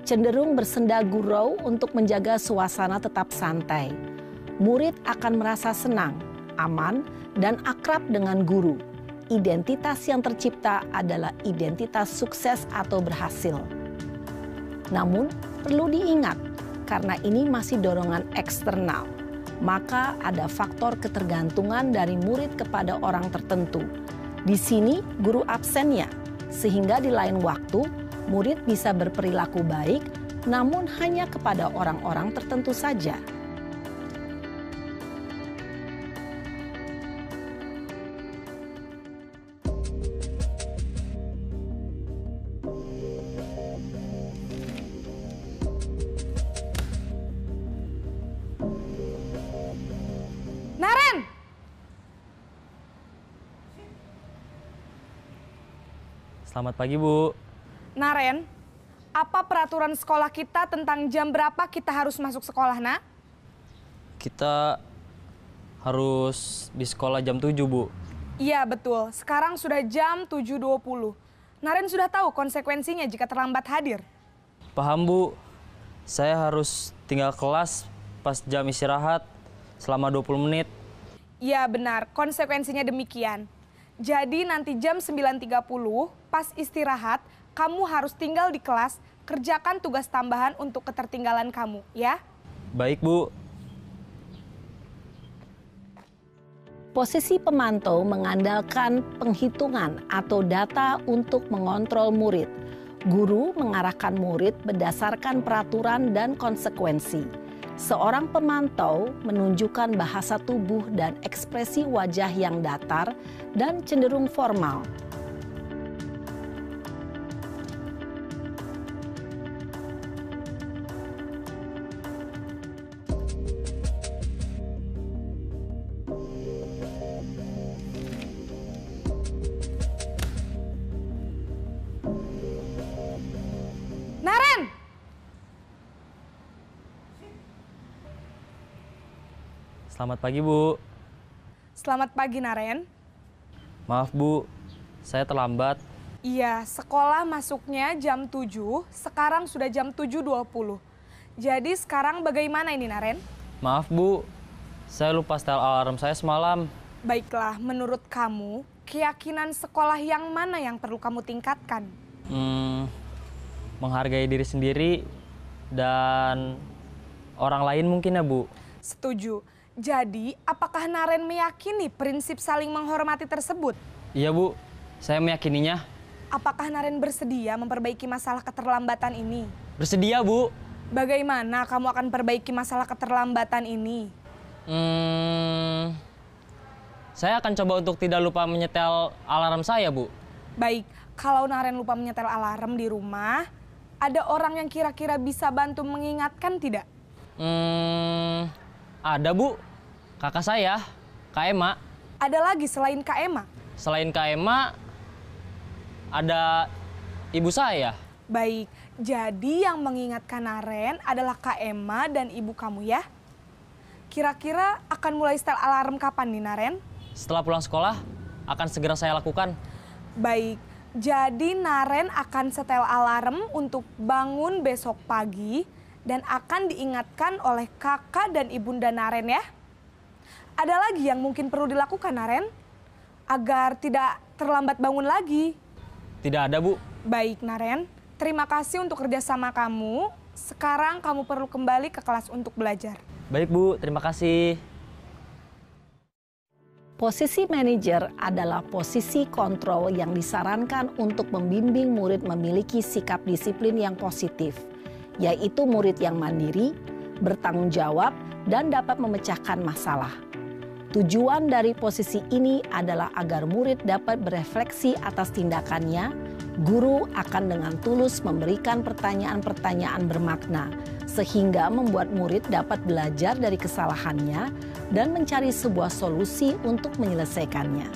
cenderung bersenda gurau untuk menjaga suasana tetap santai. Murid akan merasa senang, aman, dan akrab dengan guru. Identitas yang tercipta adalah identitas sukses atau berhasil. Namun, perlu diingat, karena ini masih dorongan eksternal, maka ada faktor ketergantungan dari murid kepada orang tertentu. Di sini guru absennya, sehingga di lain waktu murid bisa berperilaku baik, namun hanya kepada orang-orang tertentu saja. Naren! Selamat pagi, Bu. Naren, apa peraturan sekolah kita tentang jam berapa kita harus masuk sekolah, nak? Kita harus di sekolah jam 7, Bu. Iya, betul. Sekarang sudah jam 7.20. Naren sudah tahu konsekuensinya jika terlambat hadir. Paham, Bu. Saya harus tinggal kelas pas jam istirahat selama 20 menit. Iya, benar. Konsekuensinya demikian. Jadi nanti jam 9.30 pas istirahat, kamu harus tinggal di kelas, kerjakan tugas tambahan untuk ketertinggalan kamu, ya? Baik, Bu. Posisi pemantau mengandalkan penghitungan atau data untuk mengontrol murid. Guru mengarahkan murid berdasarkan peraturan dan konsekuensi. Seorang pemantau menunjukkan bahasa tubuh dan ekspresi wajah yang datar dan cenderung formal. Naren! Selamat pagi, Bu. Selamat pagi, Naren. Maaf, Bu. Saya terlambat. Iya, sekolah masuknya jam 7, sekarang sudah jam 7.20. Jadi sekarang bagaimana ini, Naren? Maaf, Bu. Saya lupa setel alarm saya semalam. Baiklah, menurut kamu, keyakinan sekolah yang mana yang perlu kamu tingkatkan? Menghargai diri sendiri dan orang lain mungkin ya, Bu. Setuju. Jadi, apakah Naren meyakini prinsip saling menghormati tersebut? Iya, Bu. Saya meyakininya. Apakah Naren bersedia memperbaiki masalah keterlambatan ini? Bersedia, Bu. Bagaimana kamu akan perbaiki masalah keterlambatan ini? Saya akan coba untuk tidak lupa menyetel alarm saya, Bu. Baik, kalau Naren lupa menyetel alarm di rumah, ada orang yang kira-kira bisa bantu mengingatkan tidak? Ada, Bu. Kakak saya, Kak Ema. Ada lagi selain Kak Ema? Selain Kak Ema, ada ibu saya. Baik, jadi yang mengingatkan Naren adalah Kak Ema dan ibu kamu ya? Kira-kira akan mulai setel alarm kapan nih, Naren? Setelah pulang sekolah, akan segera saya lakukan. Baik, jadi Naren akan setel alarm untuk bangun besok pagi dan akan diingatkan oleh kakak dan ibunda Naren ya. Ada lagi yang mungkin perlu dilakukan, Naren? Agar tidak terlambat bangun lagi. Tidak ada, Bu. Baik, Naren. Terima kasih untuk kerjasama kamu. Sekarang kamu perlu kembali ke kelas untuk belajar. Baik, Bu. Terima kasih. Posisi manajer adalah posisi kontrol yang disarankan untuk membimbing murid memiliki sikap disiplin yang positif, yaitu murid yang mandiri, bertanggung jawab, dan dapat memecahkan masalah. Tujuan dari posisi ini adalah agar murid dapat berefleksi atas tindakannya. Guru akan dengan tulus memberikan pertanyaan-pertanyaan bermakna, sehingga membuat murid dapat belajar dari kesalahannya dan mencari sebuah solusi untuk menyelesaikannya.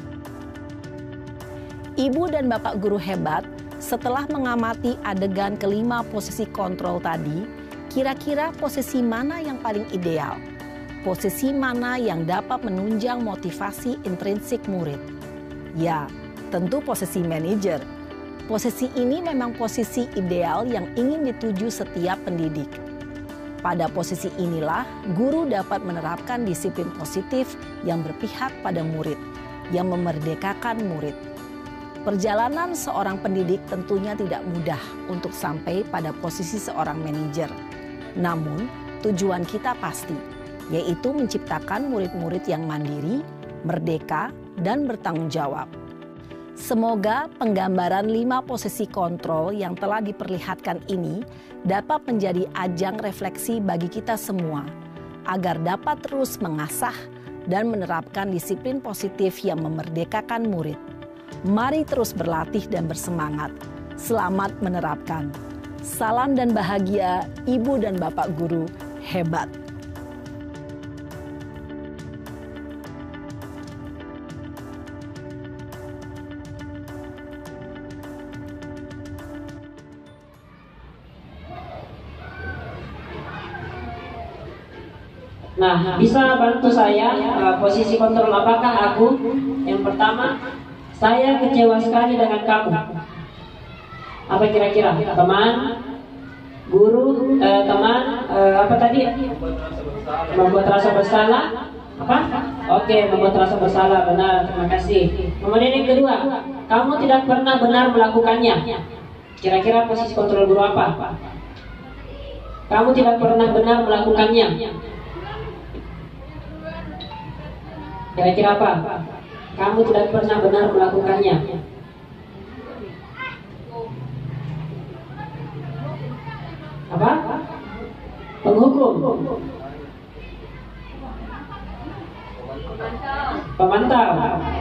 Ibu dan bapak guru hebat, setelah mengamati adegan kelima posisi kontrol tadi, kira-kira posisi mana yang paling ideal? Posisi mana yang dapat menunjang motivasi intrinsik murid? Ya, tentu posisi manajer. Posisi ini memang posisi ideal yang ingin dituju setiap pendidik. Pada posisi inilah, guru dapat menerapkan disiplin positif yang berpihak pada murid, yang memerdekakan murid. Perjalanan seorang pendidik tentunya tidak mudah untuk sampai pada posisi seorang manajer. Namun, tujuan kita pasti, yaitu menciptakan murid-murid yang mandiri, merdeka, dan bertanggung jawab. Semoga penggambaran 5 posisi kontrol yang telah diperlihatkan ini dapat menjadi ajang refleksi bagi kita semua, agar dapat terus mengasah dan menerapkan disiplin positif yang memerdekakan murid. Mari terus berlatih dan bersemangat. Selamat menerapkan. Salam dan bahagia, Ibu dan Bapak Guru hebat. Nah, bisa bantu saya posisi kontrol apakah aku? Yang pertama, saya kecewa sekali dengan kamu. Apa kira-kira? Teman, guru, teman, apa tadi? Membuat rasa bersalah. Apa? Oke, membuat rasa bersalah, benar, terima kasih. Kemudian yang kedua, kamu tidak pernah benar melakukannya. Kira-kira posisi kontrol guru apa? Kamu tidak pernah benar melakukannya. Kira-kira apa? Kamu tidak pernah benar melakukannya. Apa? Penghukum. Pemantau.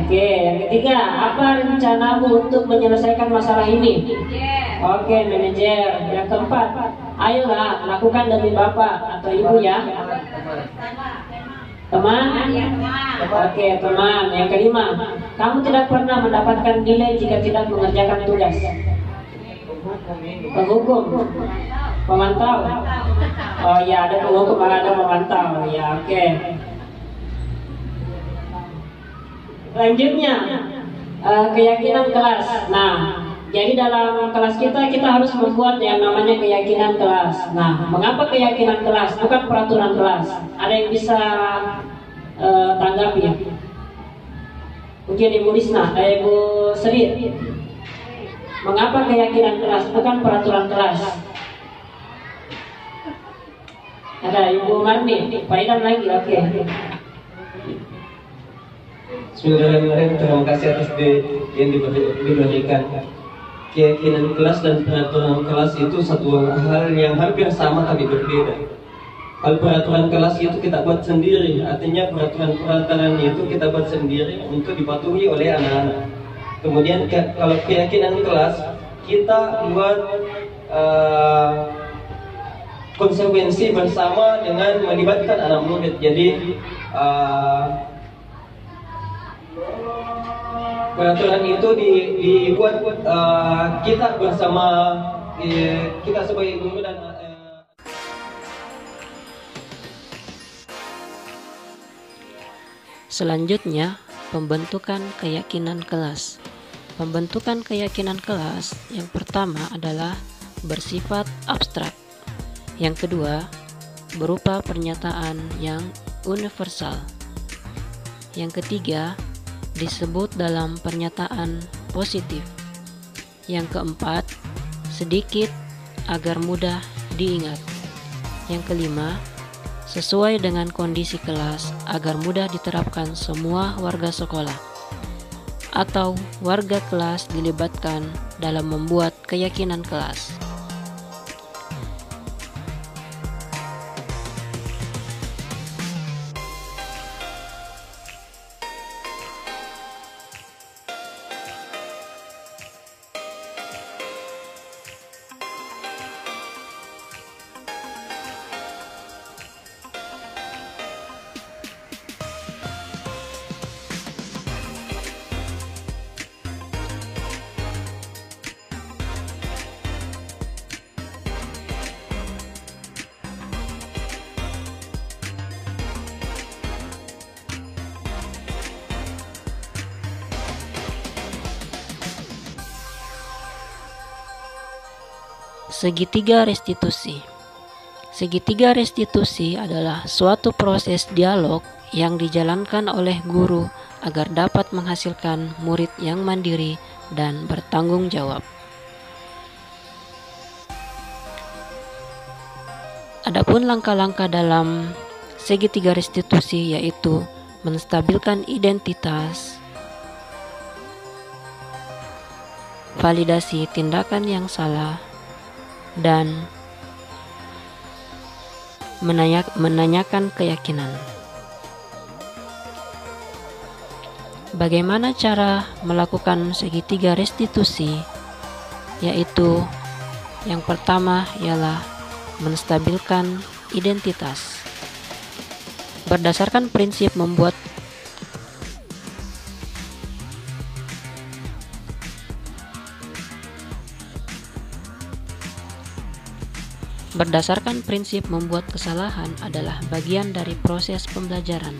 Oke, yang ketiga, apa rencanamu untuk menyelesaikan masalah ini? Oke, manajer. Yang keempat, ayolah lakukan demi bapak atau ibu ya. Teman? Oke, teman. Yang kelima, kamu tidak pernah mendapatkan nilai jika tidak mengerjakan tugas. Penghukum. Pemantau. Oh ya, ada penghukum, ada pemantau. Ya, oke. Selanjutnya, keyakinan kelas. Nah, jadi dalam kelas kita harus membuat yang namanya keyakinan kelas. Nah, mengapa keyakinan kelas? Bukan peraturan kelas. Ada yang bisa tanggapi? Mungkin Ibu Lisna, Ibu Sri. Mengapa keyakinan kelas? Bukan peraturan kelas. Ada Ibu Marni, Pak Idan lagi, oke. Bismillahirrahmanirrahim. Terima kasih atas yang diberikan. Keyakinan kelas dan peraturan kelas itu satu hal yang hampir sama tapi berbeda. Kalau peraturan kelas itu kita buat sendiri, artinya peraturan itu kita buat sendiri untuk dipatuhi oleh anak-anak. Kemudian kalau keyakinan kelas kita buat konsekuensi bersama dengan melibatkan anak murid. Jadi peraturan itu dibuat kita bersama kita sebagai guru dan selanjutnya, pembentukan keyakinan kelas. Pembentukan keyakinan kelas yang pertama adalah bersifat abstrak. Yang kedua, berupa pernyataan yang universal. Yang ketiga, disebut dalam pernyataan positif. Yang keempat, sedikit agar mudah diingat. Yang kelima, sesuai dengan kondisi kelas agar mudah diterapkan semua warga sekolah atau warga kelas dilibatkan dalam membuat keyakinan kelas. Segitiga restitusi. Segitiga restitusi adalah suatu proses dialog yang dijalankan oleh guru agar dapat menghasilkan murid yang mandiri dan bertanggung jawab. Adapun langkah-langkah dalam segitiga restitusi yaitu menstabilkan identitas, validasi tindakan yang salah, dan menanyakan keyakinan. Bagaimana cara melakukan segitiga restitusi? Yaitu yang pertama ialah menstabilkan identitas. Berdasarkan prinsip membuat kesalahan adalah bagian dari proses pembelajaran.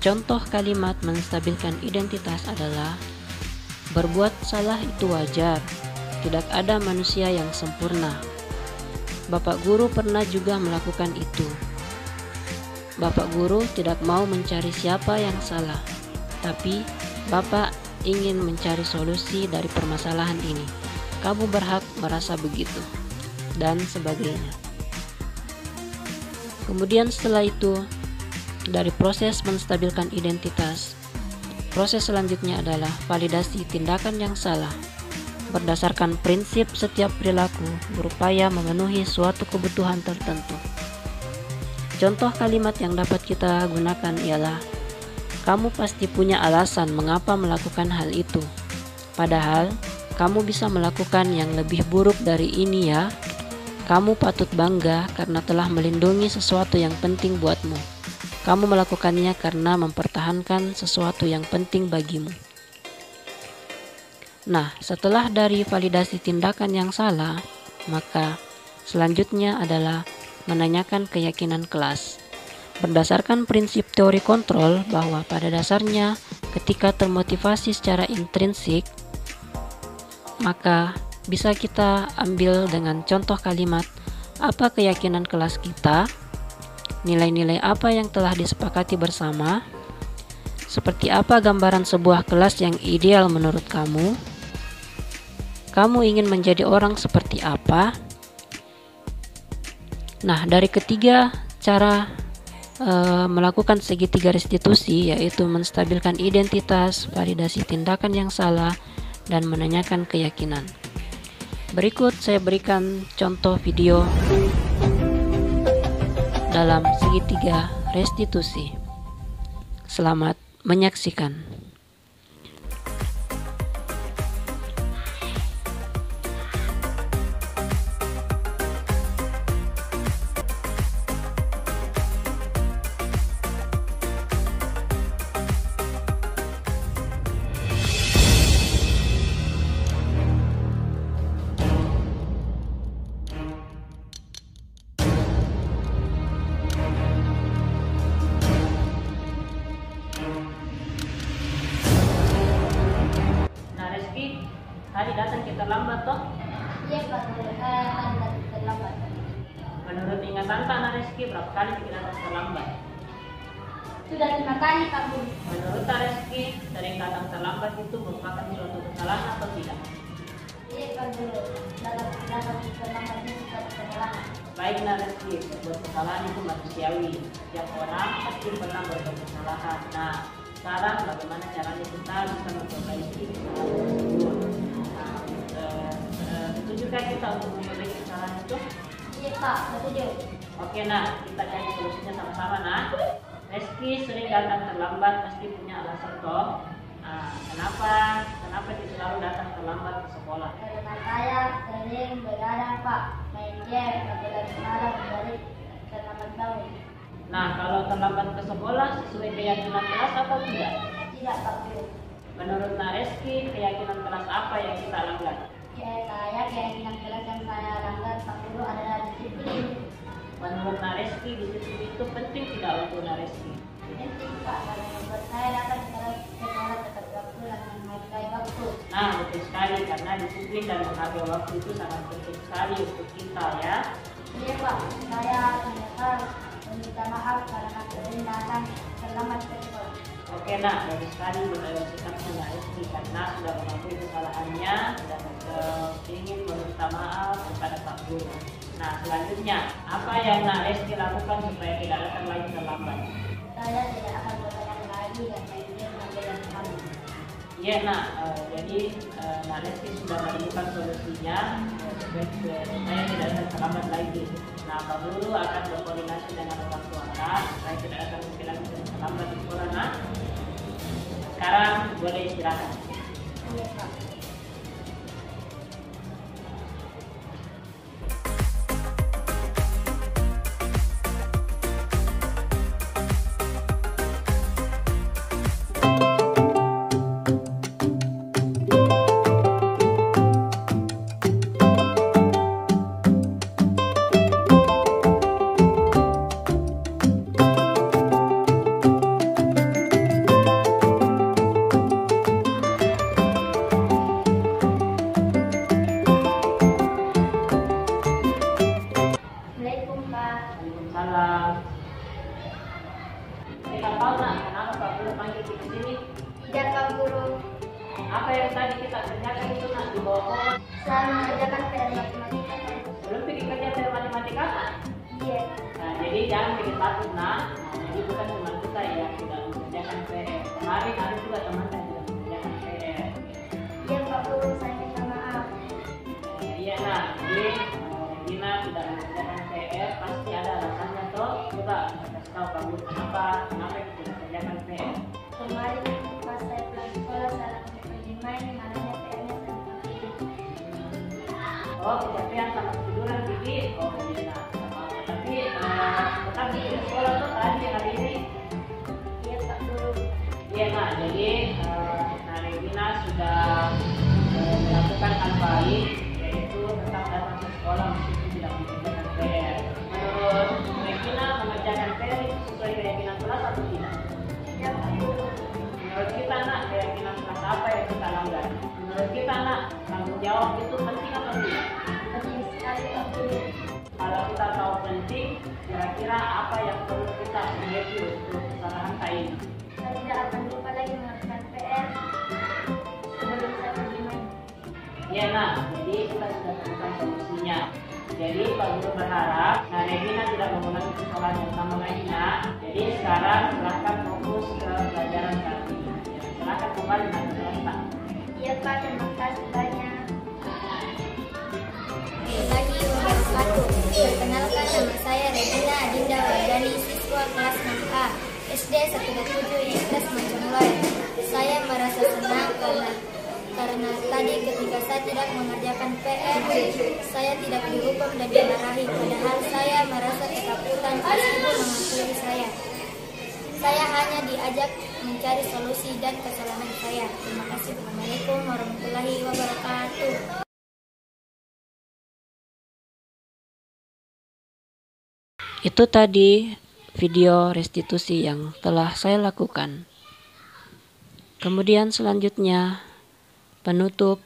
Contoh kalimat menstabilkan identitas adalah berbuat salah itu wajar, tidak ada manusia yang sempurna. Bapak guru pernah juga melakukan itu. Bapak guru tidak mau mencari siapa yang salah, tapi Bapak ingin mencari solusi dari permasalahan ini. Kamu berhak merasa begitu, dan sebagainya. Kemudian setelah itu, dari proses menstabilkan identitas, proses selanjutnya adalah validasi tindakan yang salah. Berdasarkan prinsip setiap perilaku berupaya memenuhi suatu kebutuhan tertentu. Contoh kalimat yang dapat kita gunakan ialah, kamu pasti punya alasan mengapa melakukan hal itu. Padahal, kamu bisa melakukan yang lebih buruk dari ini ya. Kamu patut bangga karena telah melindungi sesuatu yang penting buatmu. Kamu melakukannya karena mempertahankan sesuatu yang penting bagimu. Nah, setelah dari validasi tindakan yang salah, maka selanjutnya adalah menanyakan keyakinan kelas. Berdasarkan prinsip teori kontrol bahwa pada dasarnya ketika termotivasi secara intrinsik, maka bisa kita ambil dengan contoh kalimat, apa keyakinan kelas kita, nilai-nilai apa yang telah disepakati bersama, seperti apa gambaran sebuah kelas yang ideal menurut kamu ingin menjadi orang seperti apa. Nah, dari ketiga cara melakukan segitiga restitusi, yaitu menstabilkan identitas, validasi tindakan yang salah, dan menanyakan keyakinan. Berikut saya berikan contoh video dalam segitiga restitusi. Selamat menyaksikan. Hari datang kita lambat toh? Iya Pak, Anda terlambat. Menurut ingatan Kak Reski, berapa kali kita datang terlambat? Sudah 5 kali Pak Bu. Menurut Kak Reski, sering datang terlambat itu merupakan suatu kesalahan atau tidak? Iya Pak Bu, datang terlambat itu suatu kesalahan. Baik Kak Reski, sebuah kesalahan itu manusiawi. Setiap orang pasti pernah berbuat kesalahan. Nah, sekarang bagaimana caranya kita bisa memperbaiki kesalahan tersebut? Setujukah kita untuk memperbaiki kesalahan itu? Iya Pak, setuju. Oke nah, kita cari solusinya sama-sama nah. Reski sering datang terlambat pasti punya alasan toh. Kenapa dia selalu datang terlambat ke sekolah? Karena saya sering begadang Pak, main game, apalagi malam balik terlambat bangun. Nah, kalau terlambat ke sekolah sesuai keyakinan kelas atau tidak? Tidak Pak Bu. Menurut Reski, keyakinan kelas apa yang kita langgar? Keyakinan kelas yang saya langgar Pak Guru adalah disiplin. Menurut Reski, disiplin itu penting tidak untuk Reski? Penting Pak, karena membuat saya dapat sekolah tepat waktu dan menghargai waktu. Nah, betul sekali, karena disiplin dan menghargai waktu itu sangat penting sekali untuk kita ya. Iya Pak, saya menyesal meminta maaf karena sering datang terlambat ke sekolah. Oke nak, bagus sekali sikapnya Reski karena sudah mengakui kesalahannya dan ingin meminta maaf kepada Pak Guru. Nah, selanjutnya apa yang Reski lakukan supaya tidak datang lagi terlambat? Saya tidak akan begadang lagi dan main game sampai jam 6. Iya, jadi Nak Lesti sudah menemukan solusinya, saya tidak akan terlambat lagi. Nah, Pak Guru akan berkoordinasi dengan orang tua Nak, saya tidak akan mungkin terlambat di sekolah Nak. Sekarang boleh istirahat. Iya, Pak. Waalaikumsalam. Kita tahu Nak, kenapa Pak Guru panggil kita sini? Ya, Pak Guru. Apa yang tadi kita kerjakan itu Nak di bawah? Saya mengerjakan PR matematika. Belum bikin kerja dari matematika Nak? Iya. Nah, jadi jangan bikin takut Nak. Jadi bukan cuma kita yang tidak mengerjakan PR. Kemarin ada juga teman yang tidak mengerjakan PR. Iya, Pak Guru, saya minta maaf. Iya Nak, jadi Regina tidak mengerjakan PR pasti ada alasannya toh. Coba kasih tahu Pak Guru kenapa kita tidak mengerjakan PR. Kemarin pas saya pulang sekolah, saya langsung pergi main, makanya PR-nya saya tidur. Oh, kecapean sama ketiduran Bibi. Oh, Regina. Tapi tetap di sekolah tuh tadi hari ini. Iya, Pak Guru. Iya Nak, jadi Regina sudah melakukan hal baik, yaitu tetap datang ke sekolah meskipun tidak mengerjakan PR. Menurut Regina, mengerjakan PR itu sesuai keyakinan kelas atau tidak? Ya, Pak Guru. Menurut kita Nak, keyakinan kelas apa yang kita langgar? Menurut kita Nak, tanggung jawab itu penting atau tidak? Penting sekali, Pak Guru. Kalau kita tahu penting, kira-kira apa yang perlu kita review untuk kesalahan kali ini? Saya tidak akan lupa lagi mengerjakan PR sebelum saya pergi main. Ya Nak, jadi kita sudah temukan solusinya. Jadi Pak Guru berharap Regina tidak mengulangi kesalahan yang sama lagi Nak. Jadi sekarang silahkan fokus ke pelajaran tadi. Silahkan kembali ke kelas Pak. Iya, Pak, terima kasih banyak. Assalamualaikum warahmatullahi wabarakatuh. Perkenalkan, nama saya Regina Adinda Wardani, siswa kelas 6A SD 127 IPS Mancunulai. Saya merasa senang karena tadi ketika saya tidak mengerjakan PR, saya tidak dihukum dan dimarahi. Padahal saya merasa ketakutan pas ibu menghakimi saya. Saya hanya diajak mencari solusi dan kesalahan saya. Terima kasih. Assalamualaikum warahmatullahi wabarakatuh. Itu tadi video restitusi yang telah saya lakukan. Kemudian selanjutnya penutup.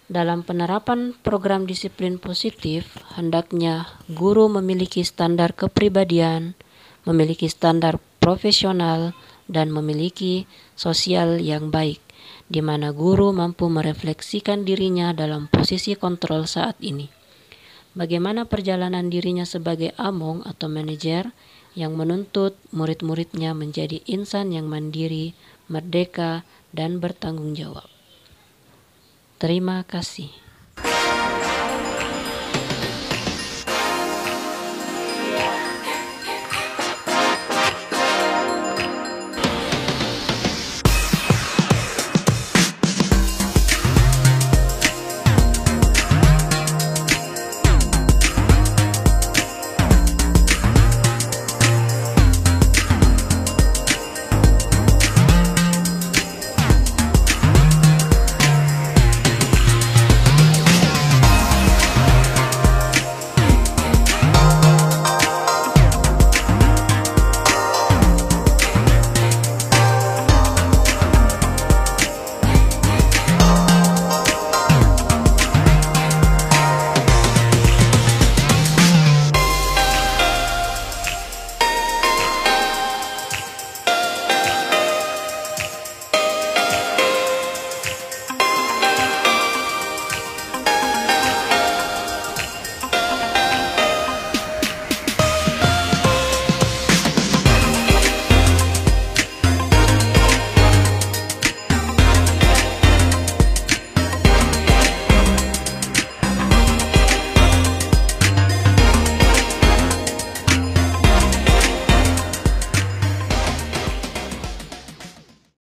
Dalam penerapan program disiplin positif, hendaknya guru memiliki standar kepribadian, memiliki standar profesional, dan memiliki sosial yang baik, di mana guru mampu merefleksikan dirinya dalam posisi kontrol saat ini. Bagaimana perjalanan dirinya sebagai among atau manajer yang menuntut murid-muridnya menjadi insan yang mandiri, merdeka, dan bertanggung jawab. Terima kasih.